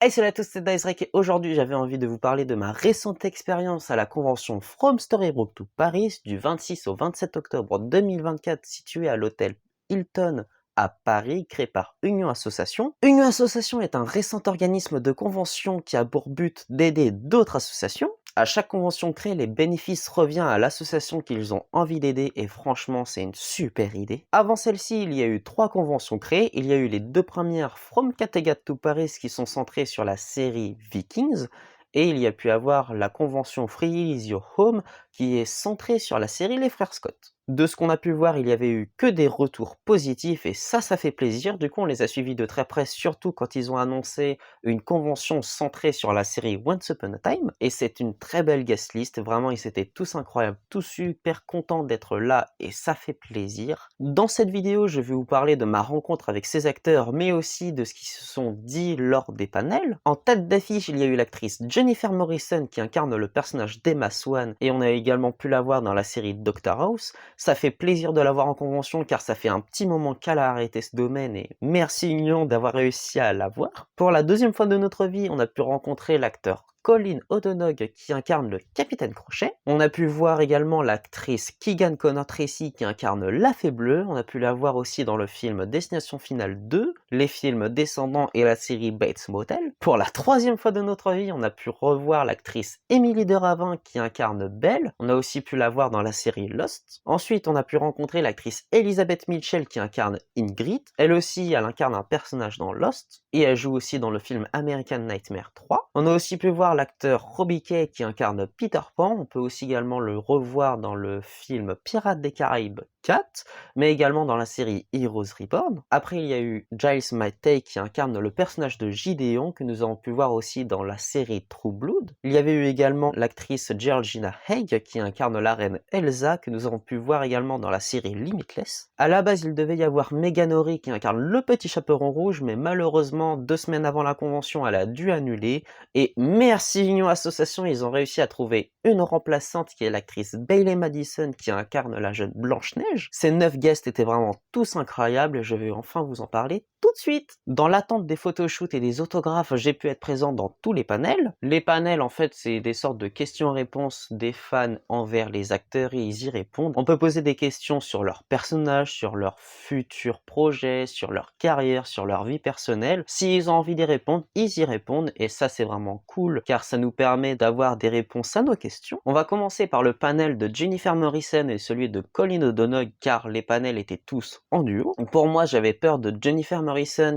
Hey salut à tous, c'est Diceric et aujourd'hui j'avais envie de vous parler de ma récente expérience à la convention From Storybrooke to Paris du 26 au 27 octobre 2024 située à l'hôtel Hilton à Paris, créé par Union Association. Union Association est un récent organisme de convention qui a pour but d'aider d'autres associations. À chaque convention créée, les bénéfices reviennent à l'association qu'ils ont envie d'aider et franchement, c'est une super idée. Avant celle-ci, il y a eu 3 conventions créées. Il y a eu les 2 premières From Kattegat to Paris qui sont centrées sur la série Vikings et il y a pu avoir la convention Free Is Your Home qui est centrée sur la série Les Frères Scott. De ce qu'on a pu voir, il y avait eu que des retours positifs et ça fait plaisir. Du coup, on les a suivis de très près, surtout quand ils ont annoncé une convention centrée sur la série Once Upon a Time. Et c'est une très belle guest list. Vraiment, ils étaient tous incroyables, tous super contents d'être là et ça fait plaisir. Dans cette vidéo, je vais vous parler de ma rencontre avec ces acteurs, mais aussi de ce qu'ils se sont dit lors des panels. En tête d'affiche, il y a eu l'actrice Jennifer Morrison qui incarne le personnage d'Emma Swan et on a également pu la voir dans la série Doctor House. Ça fait plaisir de la voir en convention car ça fait un petit moment qu'elle a arrêté ce domaine et merci Union d'avoir réussi à la voir. Pour la deuxième fois de notre vie, on a pu rencontrer l'acteur Colin O'Donoghue qui incarne le Capitaine Crochet. On a pu voir également l'actrice Keegan Connor Tracy qui incarne la Fée Bleue. On a pu la voir aussi dans le film Destination Finale 2, les films Descendants et la série Bates Motel. Pour la troisième fois de notre vie, on a pu revoir l'actrice Émilie de Ravin qui incarne Belle. On a aussi pu la voir dans la série Lost. Ensuite, on a pu rencontrer l'actrice Elizabeth Mitchell qui incarne Ingrid. Elle aussi, elle incarne un personnage dans Lost et elle joue aussi dans le film American Nightmare 3. On a aussi pu voir l'acteur Robbie Kay qui incarne Peter Pan. On peut aussi également le revoir dans le film Pirates des Caraïbes 4, mais également dans la série Heroes Reborn. Après, il y a eu Giles Matthey qui incarne le personnage de Gideon que nous avons pu voir aussi dans la série True Blood. Il y avait eu également l'actrice Georgina Haig qui incarne la reine Elsa que nous avons pu voir également dans la série Limitless. À la base, il devait y avoir Megan Ory qui incarne le petit chaperon rouge, mais malheureusement, 2 semaines avant la convention, elle a dû annuler. Et merci Union Association, ils ont réussi à trouver une remplaçante qui est l'actrice Bailey Madison qui incarne la jeune Blanche-Neige. Ces 9 guests étaient vraiment tous incroyables et je vais enfin vous en parler tout de suite. Dans l'attente des photoshoots et des autographes, j'ai pu être présent dans tous les panels. Les panels, en fait, c'est des sortes de questions-réponses des fans envers les acteurs et ils y répondent. On peut poser des questions sur leurs personnages, sur leurs futurs projets, sur leur carrière, sur leur vie personnelle. S'ils ont envie d'y répondre, ils y répondent et ça c'est vraiment cool car ça nous permet d'avoir des réponses à nos questions. On va commencer par le panel de Jennifer Morrison et celui de Colin O'Donoghue car les panels étaient tous en duo. Pour moi, j'avais peur de Jennifer Morrison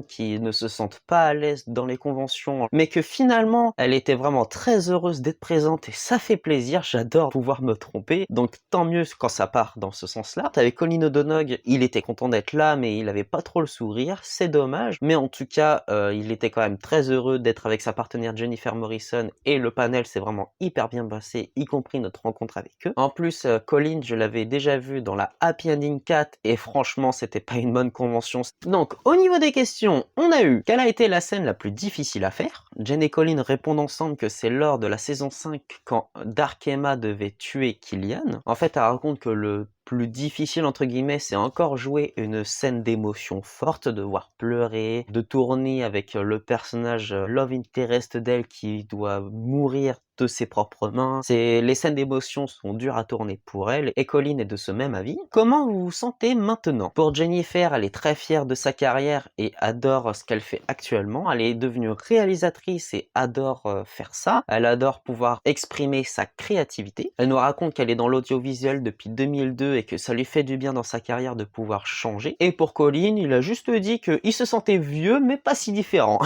qui ne se sente pas à l'aise dans les conventions, mais que finalement, elle était vraiment très heureuse d'être présente et ça fait plaisir, j'adore pouvoir me tromper, donc tant mieux quand ça part dans ce sens-là. Avec Colin O'Donoghue, il était content d'être là, mais il avait pas trop le sourire, c'est dommage, mais en tout cas, il était quand même très heureux d'être avec sa partenaire Jennifer Morrison et le panel s'est vraiment hyper bien passé, y compris notre rencontre avec eux. En plus, Colin, je l'avais déjà vu dans la Happy Ending 4 et franchement, c'était pas une bonne convention. Donc, au niveau des questions, on a eu quelle a été la scène la plus difficile à faire. Jen et Colin répondent ensemble que c'est lors de la saison 5 quand Dark Emma devait tuer Killian. En fait, elle raconte que le plus difficile entre guillemets, c'est encore jouer une scène d'émotion forte, de voir pleurer, de tourner avec le personnage Love Interest d'elle qui doit mourir de ses propres mains. Les scènes d'émotion sont dures à tourner pour elle et Colin est de ce même avis. Comment vous vous sentez maintenant? Pour Jennifer, elle est très fière de sa carrière et adore ce qu'elle fait actuellement. Elle est devenue réalisatrice et adore faire ça. Elle adore pouvoir exprimer sa créativité. Elle nous raconte qu'elle est dans l'audiovisuel depuis 2002 et que ça lui fait du bien dans sa carrière de pouvoir changer. Et pour Colin, il a juste dit qu'il se sentait vieux mais pas si différent.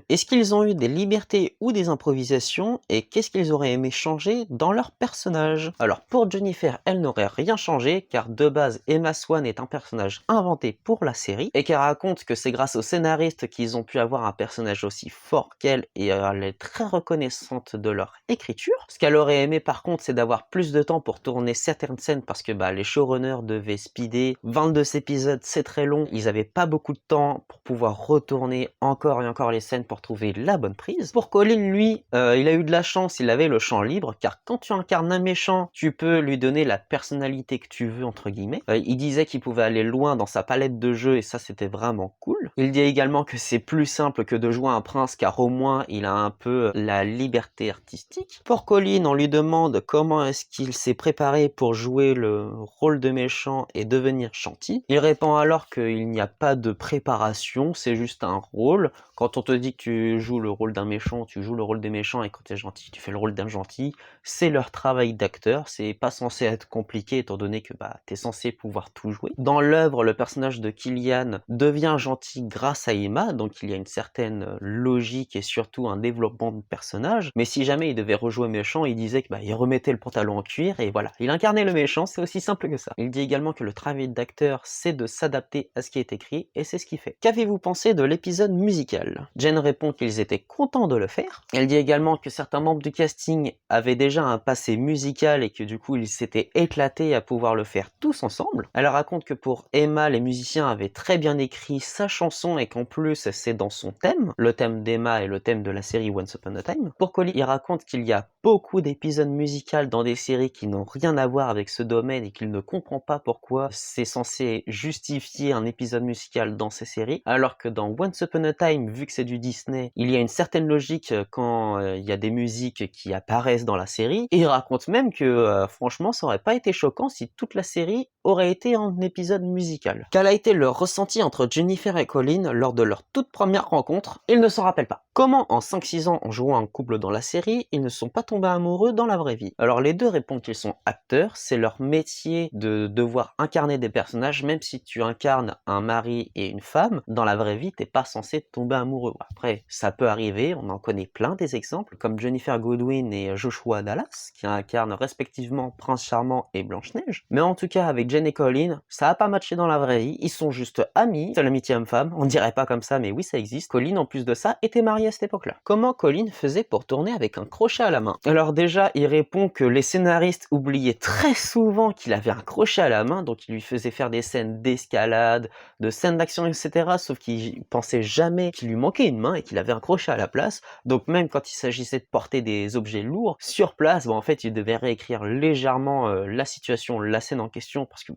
Est-ce qu'ils ont eu des libertés ou des improvisations et qu'est-ce qu'ils auraient aimé changer dans leur personnage? Alors pour Jennifer, elle n'aurait rien changé car de base Emma Swan est un personnage inventé pour la série et qu'elle raconte que c'est grâce aux scénaristes qu'ils ont pu avoir un personnage aussi fort qu'elle et elle est très reconnaissante de leur écriture. Ce qu'elle aurait aimé par contre c'est d'avoir plus de temps pour tourner certaines scènes parce que les showrunners devaient speeder. 22 épisodes c'est très long, ils avaient pas beaucoup de temps pour pouvoir retourner encore et encore les scènes pour trouver la bonne prise. Pour Colin lui, il a eu de la chance, il avait le champ libre car quand tu incarnes un méchant, tu peux lui donner la personnalité que tu veux entre guillemets. Il disait qu'il pouvait aller loin dans sa palette de jeux et ça c'était vraiment cool. Il dit également que c'est plus simple que de jouer un prince car au moins il a un peu la liberté artistique. Pour Colin, on lui demande comment est-ce qu'il s'est préparé pour jouer le rôle de méchant et devenir gentil. Il répond alors qu'il n'y a pas de préparation, c'est juste un rôle. Quand on te dit que tu joues le rôle d'un méchant, tu joues le rôle des méchants, et quand tu es gentil, tu fais le rôle d'un gentil. C'est leur travail d'acteur, c'est pas censé être compliqué étant donné que t'es censé pouvoir tout jouer. Dans l'œuvre, le personnage de Killian devient gentil grâce à Emma, donc il y a une certaine logique et surtout un développement de personnage. Mais si jamais il devait rejouer méchant, il disait que il remettait le pantalon en cuir et voilà, il incarnait le méchant, c'est aussi simple que ça. Il dit également que le travail d'acteur, c'est de s'adapter à ce qui est écrit et c'est ce qu'il fait. Qu'avez-vous pensé de l'épisode musical? Jen répond qu'ils étaient contents de le faire. Elle dit également que certains membres du casting avaient déjà un passé musical et que du coup ils s'étaient éclatés à pouvoir le faire tous ensemble. Elle raconte que pour Emma, les musiciens avaient très bien écrit sa chanson et qu'en plus c'est dans son thème, le thème d'Emma et le thème de la série Once Upon a Time. Pour Colin, il raconte qu'il y a beaucoup d'épisodes musicaux dans des séries qui n'ont rien à voir avec ce domaine et qu'il ne comprend pas pourquoi c'est censé justifier un épisode musical dans ces séries, alors que dans Once Upon a Time, vu que c'est du Disney, il y a une certaine logique quand il y a des musiques qui apparaissent dans la série, et il raconte même que franchement ça aurait pas été choquant si toute la série aurait été en épisode musical. Quel a été le ressenti entre Jennifer et Colin lors de leur toute première rencontre? Ils ne s'en rappellent pas. Comment en 5-6 ans en jouant un couple dans la série, ils ne sont pas tombés amoureux dans la vraie vie? Alors les deux répondent qu'ils sont acteurs, c'est leur métier de devoir incarner des personnages, même si tu incarnes un mari et une femme, dans la vraie vie t'es pas censé tomber amoureux. Après, ça peut arriver, on en connaît plein des exemples, comme Jennifer Goodwin et Joshua Dallas, qui incarnent respectivement Prince Charmant et Blanche-Neige. Mais en tout cas, avec Jen et Colin, ça a pas matché dans la vraie vie, ils sont juste amis, c'est l'amitié homme-femme, on dirait pas comme ça, mais oui ça existe. Colin, en plus de ça, était marié à cette époque-là. Comment Colin faisait pour tourner avec un crochet à la main? Alors déjà, il répond que les scénaristes oubliaient très souvent qu'il avait un crochet à la main, donc il lui faisait faire des scènes d'escalade, de scènes d'action, etc. Sauf qu'il pensait jamais qu'il lui manquait une main et qu'il avait un crochet à la place. Donc même quand il s'agissait de porter des objets lourds, sur place, en fait, il devait réécrire légèrement la situation, la scène en question, parce que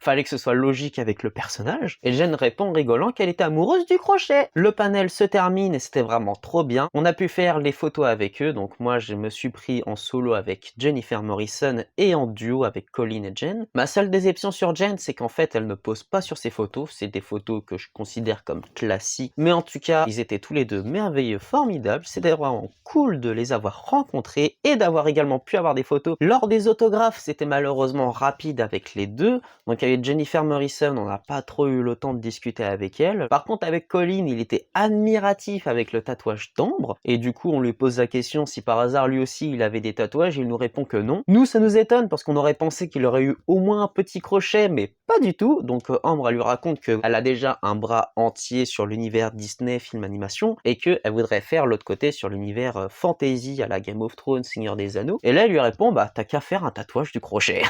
fallait que ce soit logique avec le personnage. Et Jen répond rigolant qu'elle était amoureuse du crochet. Le panel se termine et c'était vraiment trop bien. On a pu faire les photos avec eux, donc moi je me suis pris en solo avec Jennifer Morrison et en duo avec Colin et Jen. Ma seule déception sur Jen, c'est qu'en fait elle ne pose pas sur ses photos, c'est des photos que je considère comme classiques, mais en tout cas ils étaient tous les deux merveilleux, formidables, c'était vraiment cool de les avoir rencontrés et d'avoir également pu avoir des photos. Lors des autographes, c'était malheureusement rapide avec les deux, donc avec Jennifer Morrison, on n'a pas trop eu le temps de discuter avec elle. Par contre avec Colin, il était admiratif avec le tatouage d'ambre, et du coup on lui pose la question si par hasard lui aussi il avait des tatouages, il nous répond que non. Nous ça nous étonne parce qu'on aurait pensé qu'il aurait eu au moins un petit crochet, mais pas du tout. Donc Ambre elle lui raconte qu'elle a déjà un bras entier sur l'univers Disney film animation et qu'elle voudrait faire l'autre côté sur l'univers fantasy à la Game of Thrones, Seigneur des Anneaux. Et là elle lui répond t'as qu'à faire un tatouage du crochet.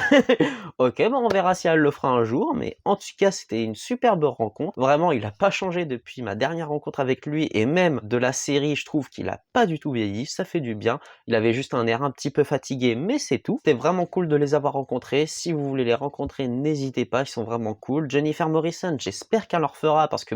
Ok, on verra si elle le fera un jour, mais en tout cas c'était une superbe rencontre. Vraiment il a pas changé depuis ma dernière rencontre avec lui, et même de la série je trouve qu'il a pas du tout vieilli, ça fait du bien. Il avait juste un air un petit peu fatigué, mais c'est tout. C'était vraiment cool de les avoir rencontrés. Si vous voulez les rencontrer, n'hésitez pas, ils sont vraiment cool. Jennifer Morrison, j'espère qu'elle en refera parce que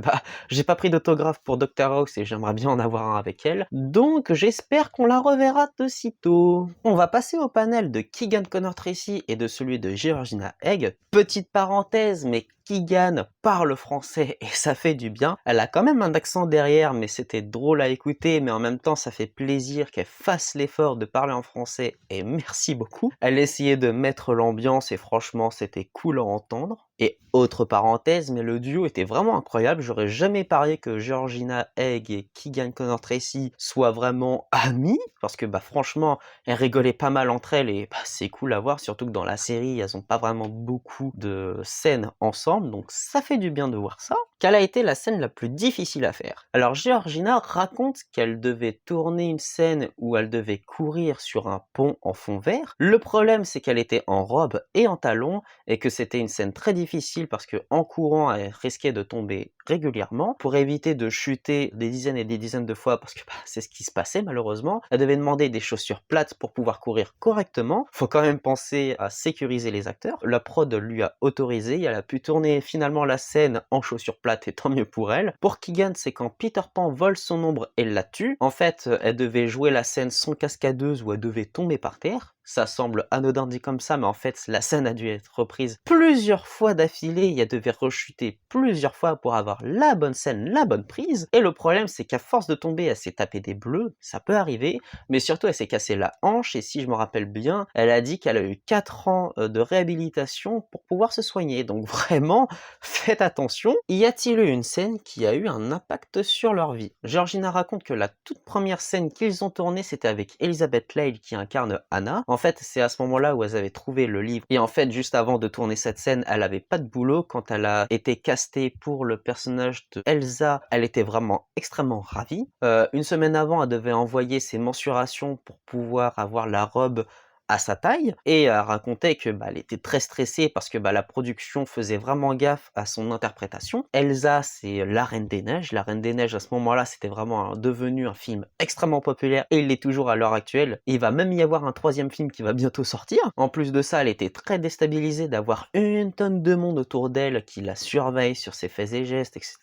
j'ai pas pris d'autographe pour Dr House et j'aimerais bien en avoir un avec elle. Donc j'espère qu'on la reverra de sitôt. On va passer au panel de Keegan Connor Tracy et de celui de Georgina Egg. Petite parenthèse, mais Keegan parle français et ça fait du bien. Elle a quand même un accent derrière, mais c'était drôle à écouter, mais en même temps ça fait plaisir qu'elle fasse l'effort de parler en français, et merci beaucoup. Elle essayait de mettre l'ambiance et franchement c'était cool à entendre. Et autre parenthèse, mais le duo était vraiment incroyable, j'aurais jamais parié que Georgina Egg et Keegan Connor Tracy soient vraiment amis, parce que franchement, elles rigolaient pas mal entre elles et c'est cool à voir, surtout que dans la série, elles ont pas vraiment beaucoup de scènes ensemble, donc ça fait du bien de voir ça. Quelle a été la scène la plus difficile à faire? Alors Georgina raconte qu'elle devait tourner une scène où elle devait courir sur un pont en fond vert. Le problème c'est qu'elle était en robe et en talons, et que c'était une scène très difficile parce que en courant elle risquait de tomber régulièrement. Pour éviter de chuter des dizaines et des dizaines de fois, parce que c'est ce qui se passait malheureusement, elle devait demander des chaussures plates pour pouvoir courir correctement. Faut quand même penser à sécuriser les acteurs. La prod lui a autorisé et elle a pu tourner tourné finalement la scène en chaussures plates et tant mieux pour elle. Pour Keegan, c'est quand Peter Pan vole son ombre et la tue. En fait, elle devait jouer la scène sans cascadeuse où elle devait tomber par terre. Ça semble anodin dit comme ça, mais en fait, la scène a dû être reprise plusieurs fois d'affilée et elle devait rechuter plusieurs fois pour avoir la bonne scène, la bonne prise. Et le problème, c'est qu'à force de tomber, elle s'est tapée des bleus, ça peut arriver, mais surtout, elle s'est cassé la hanche et si je me rappelle bien, elle a dit qu'elle a eu 4 ans de réhabilitation pour pouvoir se soigner. Donc vraiment, faites attention. Y a-t-il eu une scène qui a eu un impact sur leur vie? Georgina raconte que la toute première scène qu'ils ont tournée, c'était avec Elizabeth Lale qui incarne Anna. En fait, c'est à ce moment-là où elles avaient trouvé le livre. Et en fait, juste avant de tourner cette scène, elle avait pas de boulot. Quand elle a été castée pour le personnage de Elsa, elle était vraiment extrêmement ravie. Une semaine avant, elle devait envoyer ses mensurations pour pouvoir avoir la robe à sa taille et elle racontait que elle était très stressée parce que la production faisait vraiment gaffe à son interprétation. Elsa, c'est la Reine des Neiges. La Reine des Neiges, à ce moment-là, c'était vraiment devenu un film extrêmement populaire et il l'est toujours à l'heure actuelle. Et il va même y avoir un 3e film qui va bientôt sortir. En plus de ça, elle était très déstabilisée d'avoir une tonne de monde autour d'elle qui la surveille sur ses faits et gestes, etc.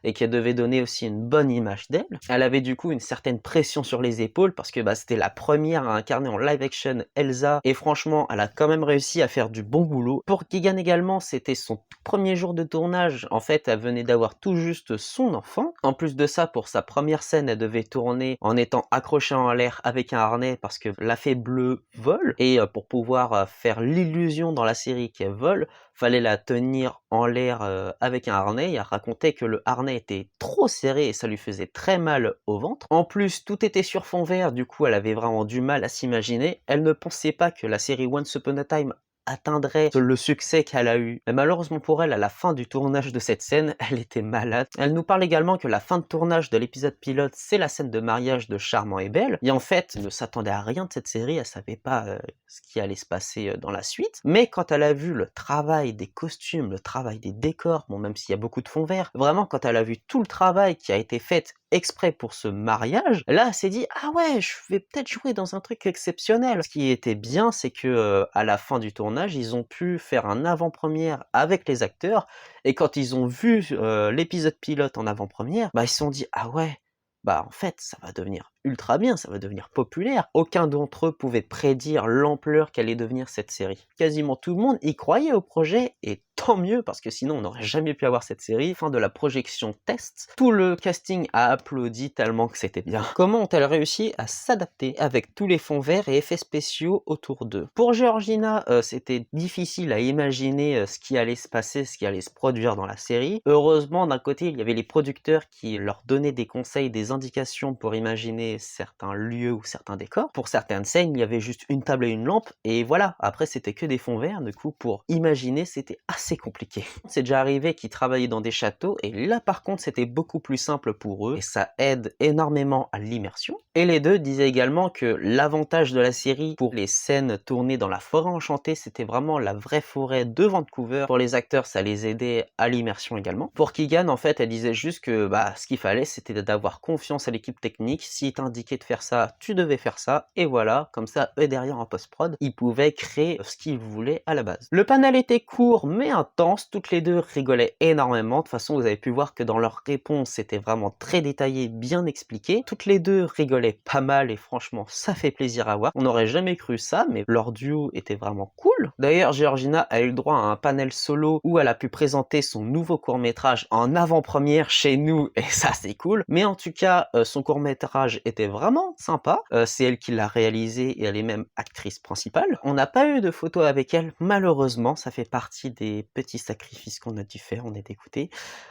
et qui devait donner aussi une bonne image d'elle. Elle avait du coup une certaine pression sur les épaules parce que c'était la première à incarner en live action Elsa, et franchement, elle a quand même réussi à faire du bon boulot. Pour Keegan également, c'était son tout premier jour de tournage. En fait, elle venait d'avoir tout juste son enfant. En plus de ça, pour sa première scène, elle devait tourner en étant accrochée en l'air avec un harnais parce que la fée bleue vole. Et pour pouvoir faire l'illusion dans la série qu'elle vole, fallait la tenir en l'air avec un harnais. Elle racontait que le harnais était trop serré et ça lui faisait très mal au ventre. En plus, tout était sur fond vert, du coup elle avait vraiment du mal à s'imaginer. Elle ne pensait pas que la série Once Upon a Time atteindrait le succès qu'elle a eu. Mais malheureusement pour elle, à la fin du tournage de cette scène, elle était malade. Elle nous parle également que la fin de tournage de l'épisode pilote, c'est la scène de mariage de Charmant et Belle. Et en fait, elle ne s'attendait à rien de cette série, elle savait pas ce qui allait se passer dans la suite. Mais quand elle a vu le travail des costumes, le travail des décors, bon même s'il y a beaucoup de fond vert, vraiment quand elle a vu tout le travail qui a été fait exprès pour ce mariage, là elle s'est dit ah ouais, je vais peut-être jouer dans un truc exceptionnel. Ce qui était bien, c'est que à la fin du tournage, ils ont pu faire un avant-première avec les acteurs et quand ils ont vu l'épisode pilote en avant-première, ils se sont dit ah ouais, en fait ça va devenir ultra bien, ça va devenir populaire. Aucun d'entre eux pouvait prédire l'ampleur qu'allait devenir cette série. Quasiment tout le monde y croyait au projet et tant mieux parce que sinon on n'aurait jamais pu avoir cette série. Fin de la projection test, tout le casting a applaudi tellement que c'était bien. Comment ont-elles réussi à s'adapter avec tous les fonds verts et effets spéciaux autour d'eux? Pour Georgina, c'était difficile à imaginer ce qui allait se passer, ce qui allait se produire dans la série. Heureusement, d'un côté, il y avait les producteurs qui leur donnaient des conseils, des indications pour imaginer certains lieux ou certains décors. Pour certaines scènes, il y avait juste une table et une lampe et voilà. Après, c'était que des fonds verts. Du coup, pour imaginer, c'était assez compliqué. C'est déjà arrivé qu'ils travaillaient dans des châteaux et là par contre c'était beaucoup plus simple pour eux et ça aide énormément à l'immersion. Et les deux disaient également que l'avantage de la série pour les scènes tournées dans la forêt enchantée, c'était vraiment la vraie forêt de Vancouver. Pour les acteurs, ça les aidait à l'immersion également. Pour Keegan, en fait, elle disait juste que ce qu'il fallait, c'était d'avoir confiance à l'équipe technique. Si t'indiquait de faire ça, tu devais faire ça. Et voilà, comme ça, eux derrière en post-prod, ils pouvaient créer ce qu'ils voulaient à la base. Le panel était court mais intense, toutes les deux rigolaient énormément. De toute façon, vous avez pu voir que dans leurs réponses, c'était vraiment très détaillé, bien expliqué. Toutes les deux rigolaient pas mal et franchement, ça fait plaisir à voir. On n'aurait jamais cru ça, mais leur duo était vraiment cool. D'ailleurs, Georgina a eu le droit à un panel solo où elle a pu présenter son nouveau court-métrage en avant-première chez nous, et ça c'est cool. Mais en tout cas, son court-métrage était vraiment sympa. C'est elle qui l'a réalisé et elle est même actrice principale. On n'a pas eu de photos avec elle, malheureusement, ça fait partie des petits sacrifices qu'on a dû faire, on est dégoûté.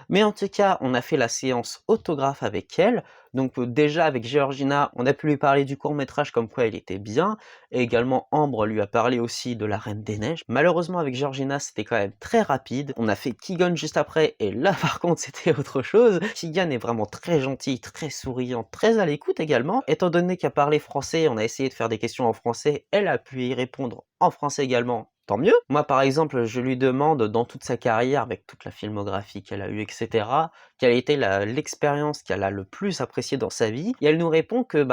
Mais en tout cas, on a fait la séance autographe avec elle. Donc déjà avec Georgina, on a pu lui parler du court-métrage comme quoi il était bien. Et également Ambre lui a parlé aussi de la Reine des Neiges. Malheureusement avec Georgina, c'était quand même très rapide. On a fait Keegan juste après et là par contre c'était autre chose. Keegan est vraiment très gentil, très souriant, très à l'écoute également. Étant donné qu'elle parlait français, on a essayé de faire des questions en français. Elle a pu y répondre en français également. Tant mieux. Moi, par exemple, je lui demande, dans toute sa carrière, avec toute la filmographie qu'elle a eue, etc., quelle a été l'expérience qu'elle a le plus appréciée dans sa vie, et elle nous répond que,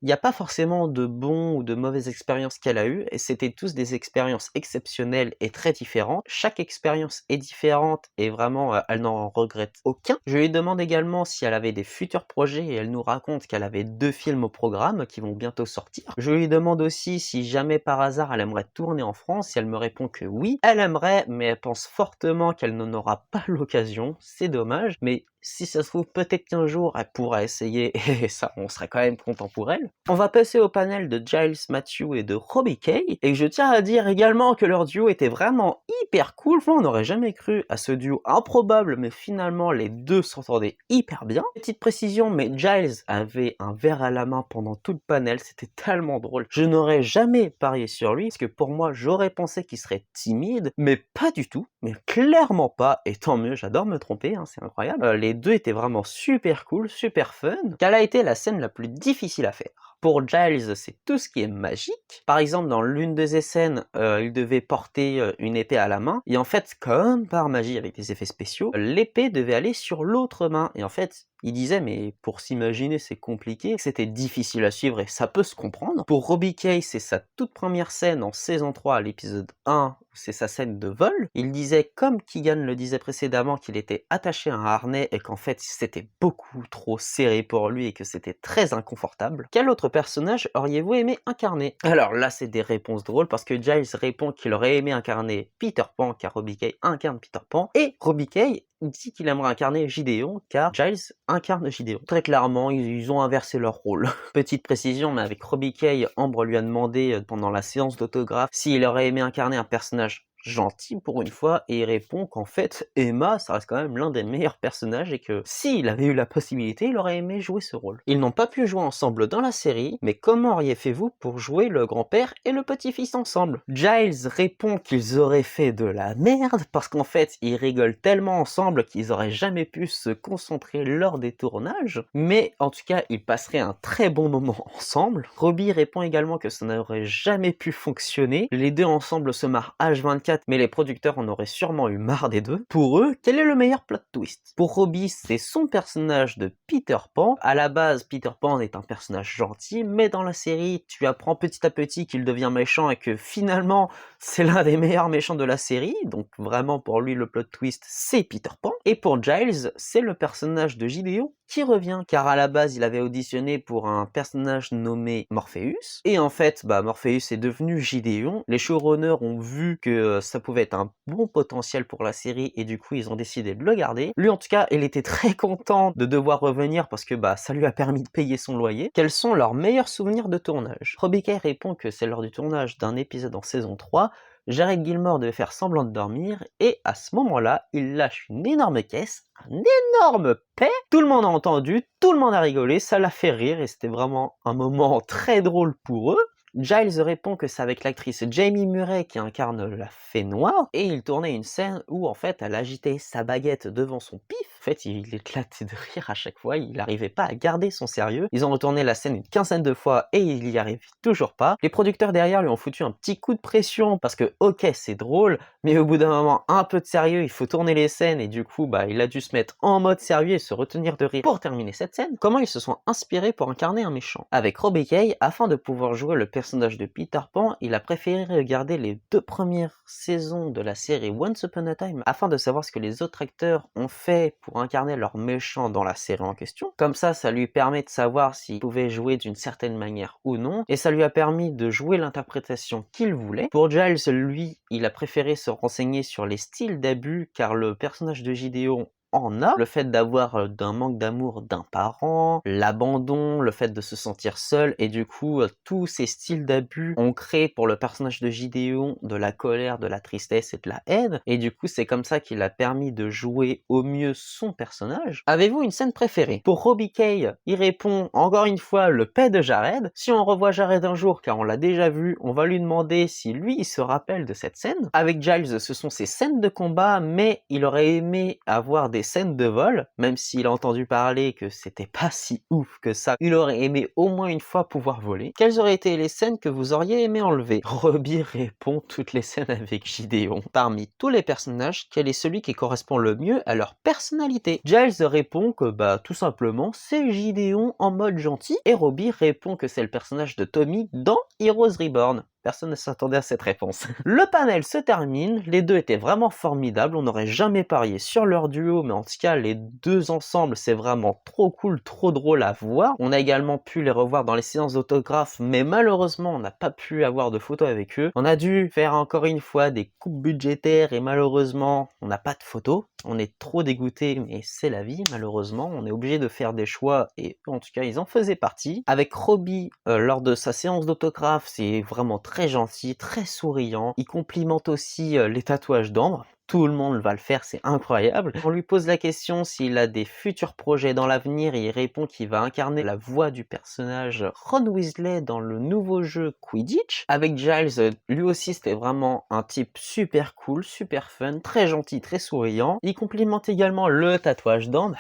Il n'y a pas forcément de bons ou de mauvaises expériences qu'elle a eues, et c'était tous des expériences exceptionnelles et très différentes. Chaque expérience est différente et vraiment, elle n'en regrette aucun. Je lui demande également si elle avait des futurs projets et elle nous raconte qu'elle avait 2 films au programme qui vont bientôt sortir. Je lui demande aussi si jamais par hasard elle aimerait tourner en France et elle me répond que oui, elle aimerait, mais elle pense fortement qu'elle n'en aura pas l'occasion. C'est dommage, mais si ça se trouve, peut-être qu'un jour, elle pourra essayer, et ça, on serait quand même content pour elle. On va passer au panel de Giles, Matthew et de Robbie Kay, et je tiens à dire également que leur duo était vraiment hyper cool. Enfin, on n'aurait jamais cru à ce duo improbable, mais finalement, les deux s'entendaient hyper bien. Petite précision, mais Giles avait un verre à la main pendant tout le panel, c'était tellement drôle. Je n'aurais jamais parié sur lui, parce que pour moi, j'aurais pensé qu'il serait timide, mais pas du tout, mais clairement pas, et tant mieux, j'adore me tromper, hein, c'est incroyable. Les deux étaient vraiment super cool, super fun. Quelle a été la scène la plus difficile à faire? Pour Giles, c'est tout ce qui est magique. Par exemple, dans l'une des scènes, il devait porter une épée à la main, et en fait, comme par magie avec des effets spéciaux, l'épée devait aller sur l'autre main, et en fait, il disait, mais pour s'imaginer, c'est compliqué, c'était difficile à suivre et ça peut se comprendre. Pour Robbie Kay, c'est sa toute première scène en saison 3 à l'épisode 1, c'est sa scène de vol. Il disait, comme Keegan le disait précédemment, qu'il était attaché à un harnais et qu'en fait, c'était beaucoup trop serré pour lui et que c'était très inconfortable. Quel autre personnage auriez-vous aimé incarner? Alors là, c'est des réponses drôles parce que Giles répond qu'il aurait aimé incarner Peter Pan car Robbie Kay incarne Peter Pan et Robbie Kay dit qu'il aimerait incarner Gideon car Giles incarne Gideon. Très clairement, ils ont inversé leur rôle. Petite précision, mais avec Robbie Kay, Ambre lui a demandé pendant la séance d'autographe s'il aurait aimé incarner un personnage gentil pour une fois, et il répond qu'en fait, Emma, ça reste quand même l'un des meilleurs personnages et que s'il avait eu la possibilité, il aurait aimé jouer ce rôle. Ils n'ont pas pu jouer ensemble dans la série, mais comment auriez fait-vous pour jouer le grand-père et le petit-fils ensemble? Giles répond qu'ils auraient fait de la merde parce qu'en fait, ils rigolent tellement ensemble qu'ils auraient jamais pu se concentrer lors des tournages, mais en tout cas, ils passeraient un très bon moment ensemble. Robbie répond également que ça n'aurait jamais pu fonctionner. Les deux ensemble se marrent H24, mais les producteurs en auraient sûrement eu marre des deux. Pour eux, quel est le meilleur plot twist? Pour Robbie, c'est son personnage de Peter Pan. À la base, Peter Pan est un personnage gentil, mais dans la série, tu apprends petit à petit qu'il devient méchant et que finalement, c'est l'un des meilleurs méchants de la série. Donc vraiment, pour lui, le plot twist, c'est Peter Pan. Et pour Giles, c'est le personnage de Gideon qui revient, car à la base, il avait auditionné pour un personnage nommé Morpheus, et en fait, Morpheus est devenu Gideon. Les showrunners ont vu que ça pouvait être un bon potentiel pour la série, et du coup, ils ont décidé de le garder. Lui, en tout cas, il était très content de devoir revenir, parce que ça lui a permis de payer son loyer. Quels sont leurs meilleurs souvenirs de tournage? Robbie Kay répond que c'est lors du tournage d'un épisode en saison 3, Jared Gilmore devait faire semblant de dormir, et à ce moment-là, il lâche une énorme caisse, un énorme paix. Tout le monde a entendu, tout le monde a rigolé, ça l'a fait rire, et c'était vraiment un moment très drôle pour eux. Giles répond que c'est avec l'actrice Jamie Murray qui incarne la Fée Noire, et il tournait une scène où en fait elle agitait sa baguette devant son pif. En fait, il éclatait de rire à chaque fois, il n'arrivait pas à garder son sérieux. Ils ont retourné la scène une quinzaine de fois et il y arrive toujours pas. Les producteurs derrière lui ont foutu un petit coup de pression parce que ok, c'est drôle, mais au bout d'un moment, un peu de sérieux, il faut tourner les scènes, et du coup, il a dû se mettre en mode sérieux et se retenir de rire pour terminer cette scène. Comment ils se sont inspirés pour incarner un méchant? Avec Robbie Kay, afin de pouvoir jouer le personnage de Peter Pan, il a préféré regarder les 2 premières saisons de la série Once Upon a Time afin de savoir ce que les autres acteurs ont fait pour incarner leur méchant dans la série en question. Comme ça lui permet de savoir s'il pouvait jouer d'une certaine manière ou non, et ça lui a permis de jouer l'interprétation qu'il voulait. Pour Giles, lui, il a préféré se renseigner sur les styles d'abus, car le personnage de Gideon en a. Le fait d'avoir d'un manque d'amour d'un parent, l'abandon, le fait de se sentir seul, et du coup, tous ces styles d'abus ont créé pour le personnage de Gideon de la colère, de la tristesse et de la haine, et du coup, c'est comme ça qu'il a permis de jouer au mieux son personnage. Avez-vous une scène préférée? Pour Robbie Kay, il répond encore une fois le paix de Jared. Si on revoit Jared un jour, car on l'a déjà vu, on va lui demander si lui, il se rappelle de cette scène. Avec Giles, ce sont ses scènes de combat, mais il aurait aimé avoir des des scènes de vol, même s'il a entendu parler que c'était pas si ouf que ça, il aurait aimé au moins une fois pouvoir voler. Quelles auraient été les scènes que vous auriez aimé enlever? Robbie répond toutes les scènes avec Gideon. Parmi tous les personnages, quel est celui qui correspond le mieux à leur personnalité? Giles répond que tout simplement c'est Gideon en mode gentil, et Robbie répond que c'est le personnage de Tommy dans Heroes Reborn. Personne ne s'attendait à cette réponse. Le panel se termine, les deux étaient vraiment formidables, on n'aurait jamais parié sur leur duo, mais en tout cas les deux ensemble c'est vraiment trop cool, trop drôle à voir. On a également pu les revoir dans les séances d'autographes, mais malheureusement on n'a pas pu avoir de photos avec eux. On a dû faire encore une fois des coupes budgétaires et malheureusement on n'a pas de photos. On est trop dégoûtés, mais c'est la vie malheureusement, on est obligé de faire des choix et en tout cas ils en faisaient partie. Avec Robbie, lors de sa séance d'autographe, c'est vraiment très gentil, très souriant. Il complimente aussi les tatouages d'Ambre. Tout le monde va le faire, c'est incroyable. On lui pose la question s'il a des futurs projets dans l'avenir et il répond qu'il va incarner la voix du personnage Ron Weasley dans le nouveau jeu Quidditch. Avec Giles, lui aussi c'était vraiment un type super cool, super fun, très gentil, très souriant. Il complimente également le tatouage d'Ambre.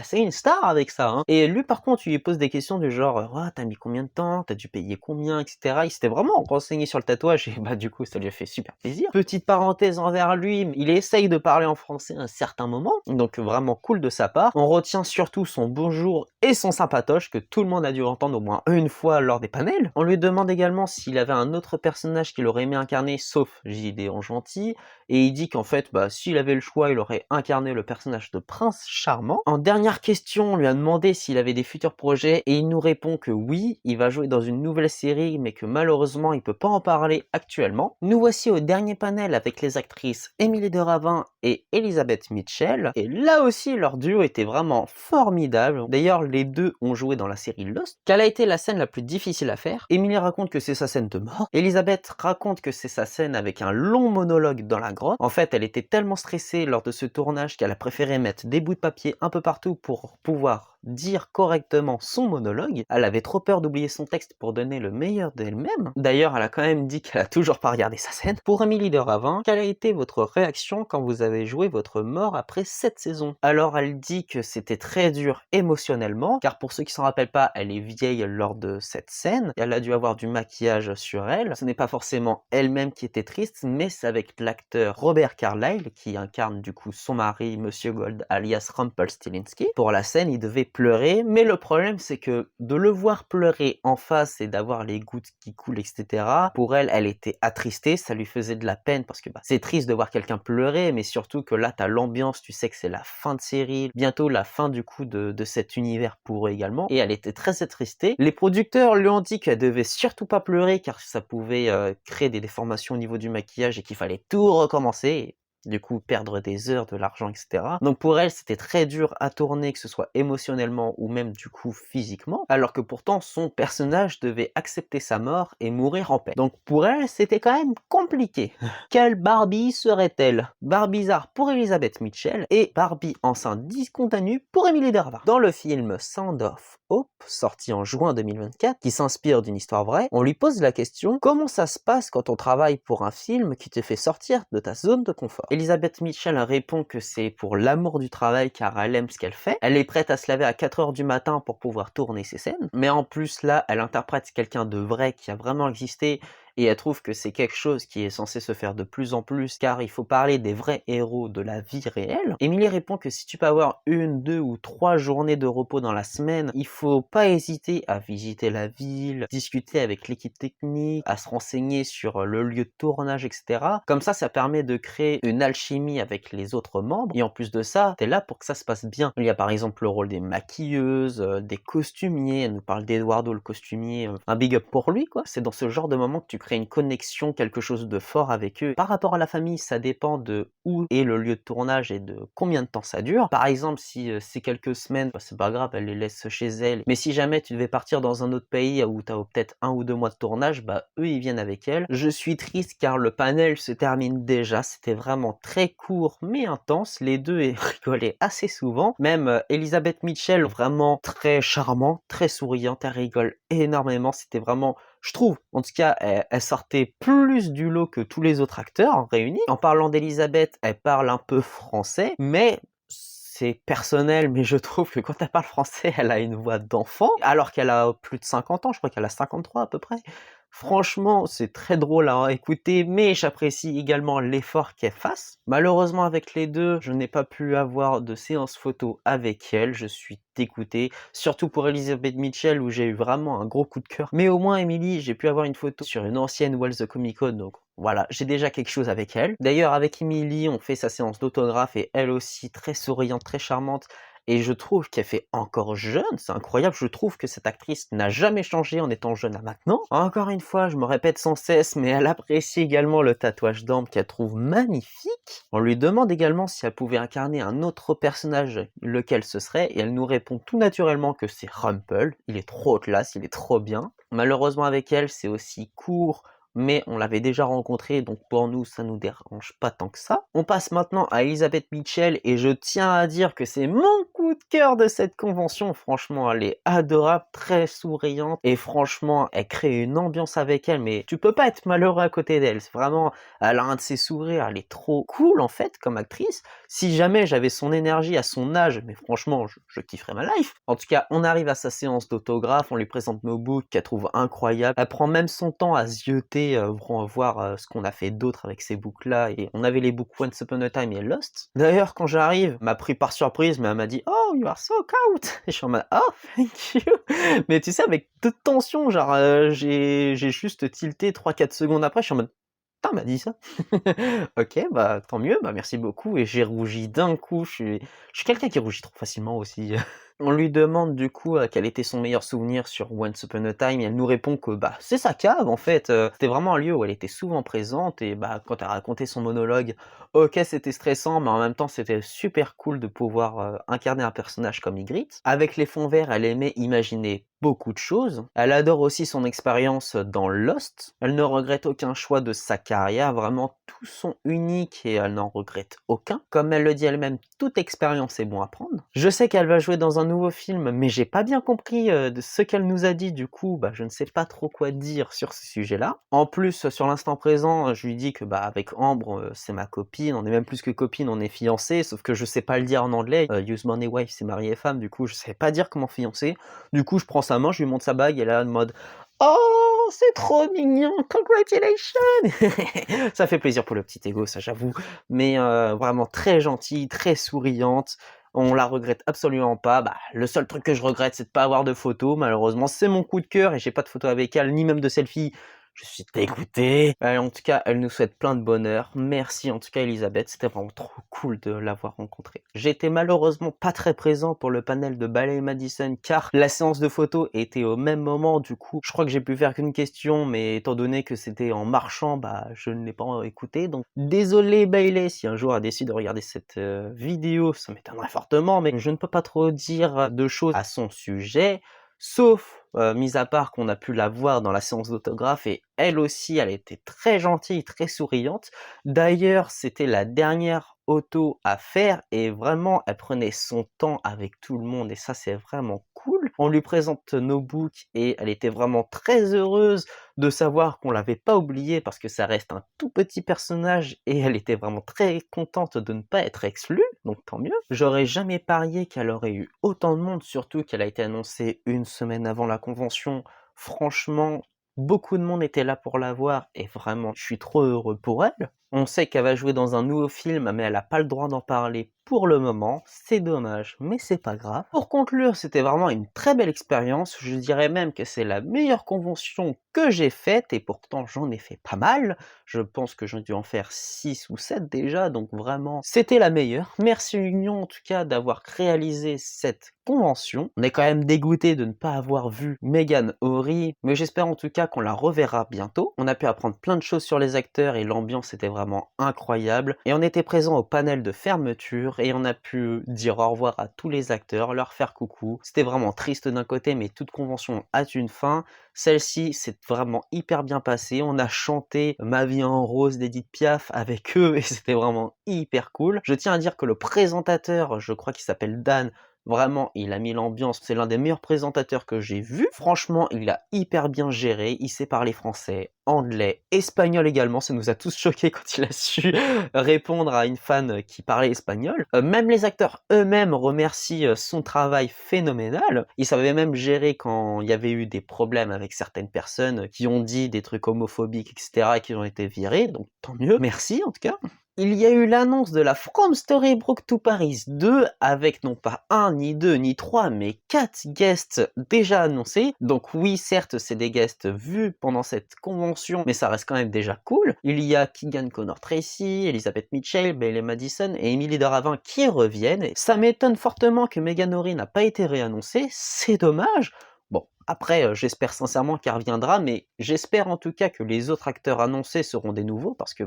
C'est une star avec ça, hein. Et lui par contre, il lui pose des questions du genre oh, t'as mis combien de temps, t'as dû payer combien, etc. Il s'était vraiment renseigné sur le tatouage et du coup ça lui a fait super plaisir. Petite parenthèse envers lui, il essaye de parler en français à un certain moment, donc vraiment cool de sa part. On retient surtout son bonjour et son sympatoche que tout le monde a dû entendre au moins une fois lors des panels. On lui demande également s'il avait un autre personnage qu'il aurait aimé incarner sauf Gideon Gentil, et il dit qu'en fait s'il avait le choix il aurait incarné le personnage de Prince Charmant. En dernière question, on lui a demandé s'il avait des futurs projets et il nous répond que oui, il va jouer dans une nouvelle série mais que malheureusement il peut pas en parler actuellement. Nous voici au dernier panel avec les actrices Émilie de Ravin et Elizabeth Mitchell, et là aussi leur duo était vraiment formidable. D'ailleurs les deux ont joué dans la série Lost. Quelle a été la scène la plus difficile à faire? Émilie raconte que c'est sa scène de mort, Elizabeth raconte que c'est sa scène avec un long monologue dans la grotte. En fait elle était tellement stressée lors de ce tournage qu'elle a préféré mettre des bouts de papier un peu partout pour pouvoir dire correctement son monologue. Elle avait trop peur d'oublier son texte pour donner le meilleur d'elle-même. D'ailleurs, elle a quand même dit qu'elle a toujours pas regardé sa scène. Pour Émilie de Ravin, quelle a été votre réaction quand vous avez joué votre mort après 7 saisons? Alors, elle dit que c'était très dur émotionnellement, car pour ceux qui s'en rappellent pas, elle est vieille lors de cette scène. Elle a dû avoir du maquillage sur elle. Ce n'est pas forcément elle-même qui était triste, mais c'est avec l'acteur Robert Carlyle, qui incarne du coup son mari, Monsieur Gold, alias Rumpelstiltskin. Pour la scène, il devait pleurer, mais le problème c'est que de le voir pleurer en face et d'avoir les gouttes qui coulent, etc. Pour elle, elle était attristée, ça lui faisait de la peine parce que c'est triste de voir quelqu'un pleurer, mais surtout que là t'as l'ambiance, tu sais que c'est la fin de série, bientôt la fin du coup de cet univers pour eux également, et elle était très attristée. Les producteurs lui ont dit qu'elle devait surtout pas pleurer car ça pouvait créer des déformations au niveau du maquillage et qu'il fallait tout recommencer. Du coup perdre des heures, de l'argent, etc. Donc pour elle, c'était très dur à tourner, que ce soit émotionnellement ou même du coup physiquement, alors que pourtant son personnage devait accepter sa mort et mourir en paix. Donc pour elle, c'était quand même compliqué. Quelle Barbie serait-elle? Barbizarre pour Elizabeth Mitchell et Barbie enceinte discontinue pour Emily Derva. Dans le film Sound of Hope, sorti en juin 2024, qui s'inspire d'une histoire vraie, on lui pose la question: comment ça se passe quand on travaille pour un film qui te fait sortir de ta zone de confort? Elizabeth Mitchell répond que c'est pour l'amour du travail car elle aime ce qu'elle fait. Elle est prête à se lever à 4 heures du matin pour pouvoir tourner ses scènes. Mais en plus là, elle interprète quelqu'un de vrai qui a vraiment existé et elle trouve que c'est quelque chose qui est censé se faire de plus en plus car il faut parler des vrais héros de la vie réelle. Emily répond que si tu peux avoir 1, 2 ou 3 journées de repos dans la semaine, il faut pas hésiter à visiter la ville, discuter avec l'équipe technique, à se renseigner sur le lieu de tournage, etc. Comme ça permet de créer une alchimie avec les autres membres et en plus de ça, t'es là pour que ça se passe bien. Il y a par exemple le rôle des maquilleuses, des costumiers, elle nous parle d'Eduardo le costumier, un big up pour lui quoi. C'est dans ce genre de moment que tu crées une connexion, quelque chose de fort avec eux. Par rapport à la famille, ça dépend de où est le lieu de tournage et de combien de temps ça dure. Par exemple, si c'est quelques semaines, c'est pas grave, elle les laisse chez elle. Mais si jamais tu devais partir dans un autre pays où t'as peut-être 1 ou 2 mois de tournage, eux ils viennent avec elle. Je suis triste car le panel se termine déjà. C'était vraiment très court mais intense. Les deux rigolaient assez souvent. Même Elizabeth Mitchell, vraiment très charmante, très souriante, elle rigole énormément. C'était vraiment, je trouve, en tout cas, elle sortait plus du lot que tous les autres acteurs réunis. En parlant d'Elizabeth, elle parle un peu français, mais c'est personnel, mais je trouve que quand elle parle français, elle a une voix d'enfant, alors qu'elle a plus de 50 ans, je crois qu'elle a 53 à peu près. Franchement, c'est très drôle à écouter, mais j'apprécie également l'effort qu'elle fasse. Malheureusement, avec les deux, je n'ai pas pu avoir de séance photo avec elle, je suis dégoûté, surtout pour Elizabeth Mitchell où j'ai eu vraiment un gros coup de cœur. Mais au moins, Emily, j'ai pu avoir une photo sur une ancienne Wells the Comic Con, donc voilà, j'ai déjà quelque chose avec elle. D'ailleurs, avec Emily, on fait sa séance d'autographe et elle aussi très souriante, très charmante. Et je trouve qu'elle fait encore jeune, c'est incroyable, je trouve que cette actrice n'a jamais changé en étant jeune à maintenant. Encore une fois, je me répète sans cesse, mais elle apprécie également le tatouage d'ambre qu'elle trouve magnifique. On lui demande également si elle pouvait incarner un autre personnage, lequel ce serait, et elle nous répond tout naturellement que c'est Rumple, il est trop classe, il est trop bien. Malheureusement avec elle, c'est aussi court, mais on l'avait déjà rencontré, donc pour nous, ça nous dérange pas tant que ça. On passe maintenant à Elizabeth Mitchell, et je tiens à dire que c'est mon coup de cœur de cette convention. Franchement, elle est adorable, très souriante, et franchement, elle crée une ambiance avec elle, mais tu peux pas être malheureux à côté d'elle. C'est vraiment, elle a un de ses sourires, elle est trop cool en fait, comme actrice. Si jamais j'avais son énergie à son âge, mais franchement, je kifferais ma life. En tout cas, on arrive à sa séance d'autographe, on lui présente nos books qu'elle trouve incroyables. Elle prend même son temps à zioter, voir ce qu'on a fait d'autre avec ces books-là. Et on avait les books Once Upon a Time et Lost. D'ailleurs, quand j'arrive, elle m'a pris par surprise, mais elle m'a dit "Oh, you are so cute!" Et je suis en mode "Oh, thank you!" Mais tu sais, avec de tension, genre, j'ai juste tilté 3-4 secondes après, je suis en mode «Putain, elle m'a dit ça?» OK, bah, tant mieux, bah, merci beaucoup et j'ai rougi d'un coup, je suis quelqu'un qui rougit trop facilement aussi. On lui demande du coup, quel était son meilleur souvenir sur Once Upon a Time et elle nous répond que, bah, c'est sa cave en fait, c'était vraiment un lieu où elle était souvent présente et bah, quand elle racontait son monologue, OK, c'était stressant, mais en même temps, c'était super cool de pouvoir, incarner un personnage comme Ygritte. Avec les fonds verts, elle aimait imaginer beaucoup de choses. Elle adore aussi son expérience dans Lost. Elle ne regrette aucun choix de sa carrière, vraiment tous sont uniques et elle n'en regrette aucun. Comme elle le dit elle-même, toute expérience est bon à prendre. Je sais qu'elle va jouer dans un nouveau film, mais j'ai pas bien compris de ce qu'elle nous a dit, du coup, bah, je ne sais pas trop quoi dire sur ce sujet-là. En plus, sur l'instant présent, je lui dis que bah, avec Ambre, c'est ma copine, on est même plus que copine, on est fiancés, sauf que je sais pas le dire en anglais. Use money wife, c'est mari et femme, du coup, je sais pas dire comment fiancé. Du coup, je prends sa main, je lui montre sa bague, et là, en mode «Oh, c'est trop mignon, congratulations!» Ça fait plaisir pour le petit ego, ça j'avoue, mais vraiment très gentille, très souriante. On la regrette absolument pas. Bah, le seul truc que je regrette, c'est de pas avoir de photos. Malheureusement, c'est mon coup de cœur et j'ai pas de photos avec elle, ni même de selfie. Je suis dégoûté. En tout cas, elle nous souhaite plein de bonheur. Merci en tout cas Elisabeth, c'était vraiment trop cool de l'avoir rencontrée. J'étais malheureusement pas très présent pour le panel de Ballet Madison car la séance de photos était au même moment. Du coup, je crois que j'ai pu faire qu'une question, mais étant donné que c'était en marchant, bah je ne l'ai pas écouté. Donc désolé Bailey si un jour elle décide de regarder cette vidéo, ça m'étonnerait fortement, mais je ne peux pas trop dire de choses à son sujet. Sauf, mis à part qu'on a pu la voir dans la séance d'autographe et elle aussi, elle était très gentille, très souriante. D'ailleurs, c'était la dernière auto à faire et vraiment, elle prenait son temps avec tout le monde et ça, c'est vraiment cool. On lui présente nos books et elle était vraiment très heureuse de savoir qu'on l'avait pas oubliée parce que ça reste un tout petit personnage et elle était vraiment très contente de ne pas être exclue, donc tant mieux. J'aurais jamais parié qu'elle aurait eu autant de monde, surtout qu'elle a été annoncée une semaine avant la convention. Franchement, beaucoup de monde était là pour la voir et vraiment, je suis trop heureux pour elle. On sait qu'elle va jouer dans un nouveau film, mais elle a pas le droit d'en parler pour le moment. C'est dommage, mais c'est pas grave. Pour conclure, c'était vraiment une très belle expérience. Je dirais même que c'est la meilleure convention que j'ai faite et pourtant j'en ai fait pas mal. Je pense que j'en ai dû en faire 6 ou 7 déjà, donc vraiment, c'était la meilleure. Merci Union en tout cas d'avoir réalisé cette convention. On est quand même dégoûté de ne pas avoir vu Megan Horry, mais j'espère en tout cas qu'on la reverra bientôt. On a pu apprendre plein de choses sur les acteurs et l'ambiance était vraiment incroyable. Et on était présent au panel de fermeture et on a pu dire au revoir à tous les acteurs, leur faire coucou. C'était vraiment triste d'un côté, mais toute convention a une fin. Celle-ci s'est vraiment hyper bien passée. On a chanté Ma vie en rose d'Edith Piaf avec eux et c'était vraiment hyper cool. Je tiens à dire que le présentateur, je crois qu'il s'appelle Dan, Vraiment, il a mis l'ambiance. C'est l'un des meilleurs présentateurs que j'ai vu. Franchement, il a hyper bien géré. Il sait parler français, anglais, espagnol également. Ça nous a tous choqués quand il a su répondre à une fan qui parlait espagnol. Même les acteurs eux-mêmes remercient son travail phénoménal. Il savait même gérer quand il y avait eu des problèmes avec certaines personnes qui ont dit des trucs homophobiques, etc., et qui ont été virés. Donc tant mieux. Merci en tout cas. Il y a eu l'annonce de la From Storybrooke to Paris 2 avec non pas un, ni deux, ni trois, mais 4 guests déjà annoncés. Donc oui, certes, c'est des guests vus pendant cette convention, mais ça reste quand même déjà cool. Il y a Keegan Connor Tracy, Elizabeth Mitchell, Bailey Madison et Emily de Ravin qui reviennent. Ça m'étonne fortement que Meghan Ory n'a pas été réannoncée, c'est dommage. Bon, après, j'espère sincèrement qu'elle reviendra, mais j'espère en tout cas que les autres acteurs annoncés seront des nouveaux, parce que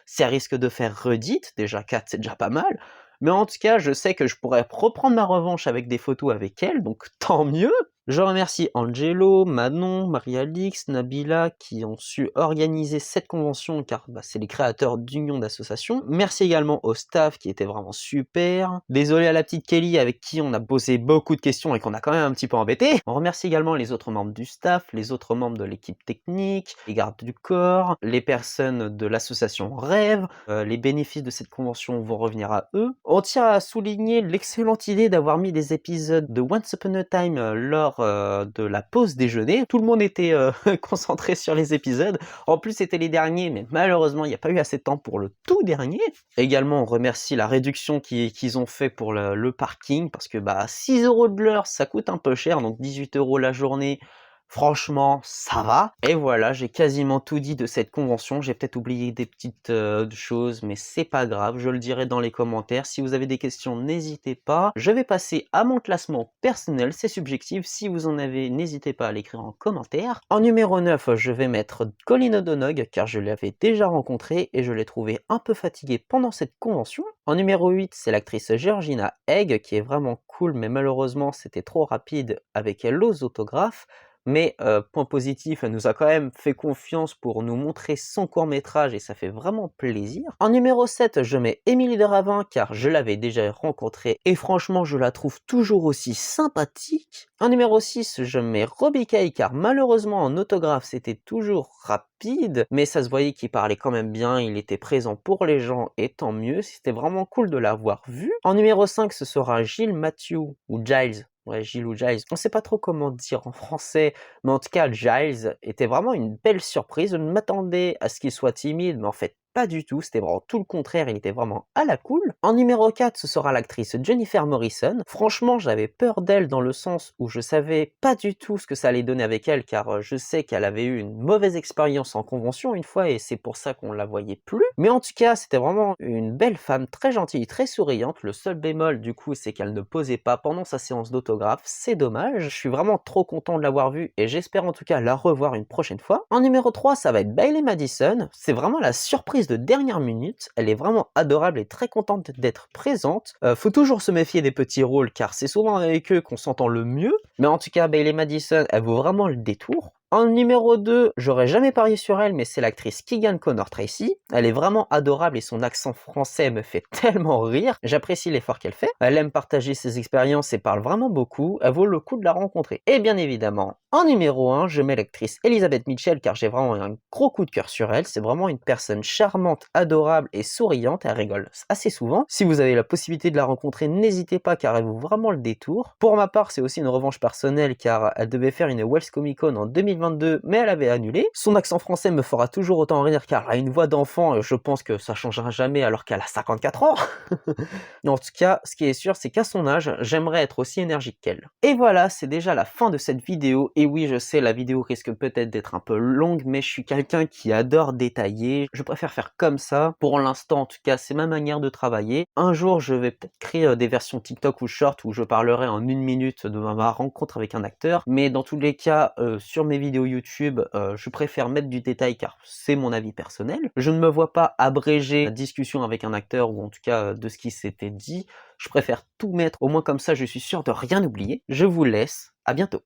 ça risque de faire redite, déjà 4 c'est déjà pas mal, mais en tout cas, je sais que je pourrais reprendre ma revanche avec des photos avec elle, donc tant mieux. Je remercie Angelo, Manon, Marie-Alix, Nabila qui ont su organiser cette convention car c'est les créateurs d'Union d'associations. Merci également au staff qui était vraiment super. Désolé à la petite Kelly avec qui on a posé beaucoup de questions et qu'on a quand même un petit peu embêté. On remercie également les autres membres du staff, les autres membres de l'équipe technique, les gardes du corps, les personnes de l'association Rêve. Les bénéfices de cette convention vont revenir à eux. On tient à souligner l'excellente idée d'avoir mis des épisodes de Once Upon a Time lors de la pause déjeuner. Tout le monde était concentré sur les épisodes. En plus, c'était les derniers, mais malheureusement, il n'y a pas eu assez de temps pour le tout dernier. Également, on remercie la réduction qu'ils ont fait pour le parking, parce que 6 € de l'heure, ça coûte un peu cher, donc 18 € la journée. Franchement, ça va. Et voilà, j'ai quasiment tout dit de cette convention. J'ai peut-être oublié des petites choses, mais c'est pas grave. Je le dirai dans les commentaires. Si vous avez des questions, n'hésitez pas. Je vais passer à mon classement personnel. C'est subjectif. Si vous en avez, n'hésitez pas à l'écrire en commentaire. En numéro 9, je vais mettre Colin O'Donoghue, car je l'avais déjà rencontré et je l'ai trouvé un peu fatigué pendant cette convention. En numéro 8, c'est l'actrice Georgina Egg, qui est vraiment cool, mais malheureusement, c'était trop rapide avec l'os autographe. Mais point positif, elle nous a quand même fait confiance pour nous montrer son court-métrage et ça fait vraiment plaisir. En numéro 7, je mets Emily de Ravin car je l'avais déjà rencontrée et franchement, je la trouve toujours aussi sympathique. En numéro 6, je mets Robbie Kay car malheureusement en autographe, c'était toujours rapide, mais ça se voyait qu'il parlait quand même bien, il était présent pour les gens et tant mieux, c'était vraiment cool de l'avoir vu. En numéro 5, ce sera Gilles Matthew ou Giles. Ouais, Giles ou Giles. On sait pas trop comment dire en français, mais en tout cas, Giles était vraiment une belle surprise. Je ne m'attendais à ce qu'il soit timide, mais en fait, pas du tout. C'était vraiment tout le contraire. Il était vraiment à la cool. En numéro 4, ce sera l'actrice Jennifer Morrison. Franchement, j'avais peur d'elle dans le sens où je savais pas du tout ce que ça allait donner avec elle, car je sais qu'elle avait eu une mauvaise expérience en convention une fois, et c'est pour ça qu'on la voyait plus. Mais en tout cas, c'était vraiment une belle femme, très gentille, très souriante. Le seul bémol, du coup, c'est qu'elle ne posait pas pendant sa séance d'autographe. C'est dommage. Je suis vraiment trop content de l'avoir vue et j'espère en tout cas la revoir une prochaine fois. En numéro 3, ça va être Bailey Madison. C'est vraiment la surprise de dernière minute. Elle est vraiment adorable et très contente d'être présente. Faut toujours se méfier des petits rôles car c'est souvent avec eux qu'on s'entend le mieux. Mais en tout cas, Bailey Madison, elle vaut vraiment le détour. En numéro 2, j'aurais jamais parié sur elle, mais c'est l'actrice Keegan Connor Tracy. Elle est vraiment adorable et son accent français me fait tellement rire. J'apprécie l'effort qu'elle fait. Elle aime partager ses expériences et parle vraiment beaucoup. Elle vaut le coup de la rencontrer. Et bien évidemment, en numéro 1, je mets l'actrice Elizabeth Mitchell car j'ai vraiment un gros coup de cœur sur elle. C'est vraiment une personne charmante, adorable et souriante. Elle rigole assez souvent. Si vous avez la possibilité de la rencontrer, n'hésitez pas car elle vaut vraiment le détour. Pour ma part, c'est aussi une revanche personnelle car elle devait faire une Wells Comic Con en 2022, mais elle avait annulé. Son accent français me fera toujours autant rire car elle a une voix d'enfant et je pense que ça changera jamais alors qu'elle a 54 ans. En tout cas, ce qui est sûr, c'est qu'à son âge, j'aimerais être aussi énergique qu'elle. Et voilà, c'est déjà la fin de cette vidéo. Et oui, je sais, la vidéo risque peut-être d'être un peu longue, mais je suis quelqu'un qui adore détailler. Je préfère faire comme ça. Pour l'instant, en tout cas, c'est ma manière de travailler. Un jour, je vais peut-être créer des versions TikTok ou Short où je parlerai en 1 minute de ma rencontre avec un acteur. Mais dans tous les cas, sur mes vidéos YouTube, je préfère mettre du détail car c'est mon avis personnel. Je ne me vois pas abréger la discussion avec un acteur ou en tout cas de ce qui s'était dit. Je préfère tout mettre, au moins comme ça je suis sûr de rien oublier. Je vous laisse, à bientôt.